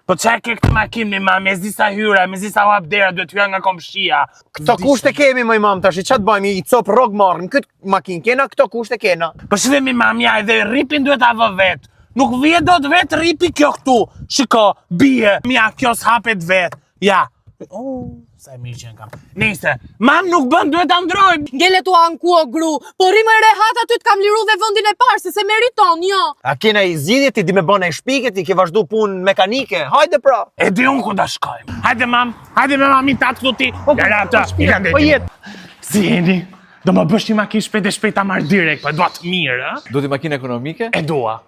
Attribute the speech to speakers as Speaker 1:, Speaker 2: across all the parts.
Speaker 1: Po çka ke këtë makinë me mam, me zisa hyra, me zisa hap dera, duhet hyra nga komshia.
Speaker 2: Këto kushte kemi më mam tash, ç'a të bëjmë? I cop rrog marrim këtë makinë kena, këto kushte kena.
Speaker 1: Po shve me mam, ja, edhe ripin duhet avë vet. Nuk vje do të vet ripi kjo këtu. Shiko, bie, mja kjo s'hapet vet. Ja. Sa e mirë që në kam. Nese, mam nuk bën, duhet ta ndrojmë.
Speaker 3: Ngele tu anku o gru, po rime rehat aty t'kam liru dhe vëndin e parë, se meriton, jo.
Speaker 2: A kena i zgjidhje ti di me bëna i shpike ti ke vazhdu punë mekanike. Hajde pra.
Speaker 1: E di unë ku da shkojmë. Hajde mam, hajde me mami tatë këtu ti. Gara ta, i kanë
Speaker 2: Po jet.
Speaker 1: Si jeni? Do më bësh një makinë shpejt ta marr direkt, po e dua të mirë, ë?
Speaker 4: Do t'i makinë ekonomike?
Speaker 1: E dua.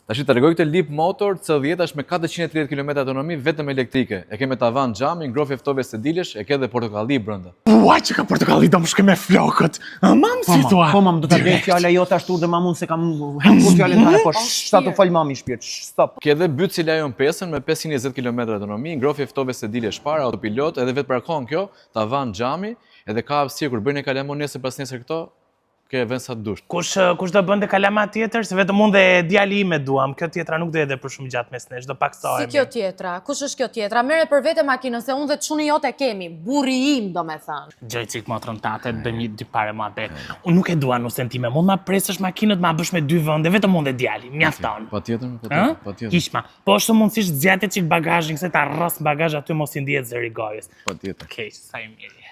Speaker 4: Tash të rregoj këtë Leap Motor C10 është me 430 km autonomi vetëm elektrike. E ke me tavan xhami, ngrohje ftohtë se dilesh, e ke edhe portokalli brenda.
Speaker 1: Ua, që ka portokalli do më shkoj me flokët. A mam si thua?
Speaker 2: Po mam do ta bëj fjala jote ashtu dhe mamun se kam hekur fjalën tani po. Sa të fol mami shpirt. Stop.
Speaker 4: Ke edhe byt si Lion 5 me 520 km autonomi, ngrohje ftohtë se dilesh para, autopilot, edhe vetë parkon kjo, tavan xhami, edhe ka hapësirë kur bëjnë kalamon nesër pas nesër këto. Ke vend sa të dush.
Speaker 1: Kush do bënte kalama tjetër, se vetëm unë dhe djali ime duam. Kjo tjetra nuk do edhe për shumë gjatë mes nesh, do paksohemi.
Speaker 3: Si kjo tjetra? Kush është kjo tjetra? Merre për vete makinën, se unë dhe çuni jote kemi. Burri im, domethënë.
Speaker 1: Gjoj cik motrën tate, do një dy pare mua bet. Unë nuk e dua në sentime, mund ma presësh makinët, ma bësh me 2 vende, vetëm unë dhe djali, mjafton.
Speaker 4: Patjetër.
Speaker 1: Kishma, po është mundësisht zgjate çik bagazhin, se ta rros bagazh aty mos i ndihet zëri gojës.
Speaker 4: Patjetër.
Speaker 1: Okej, sa i mirë.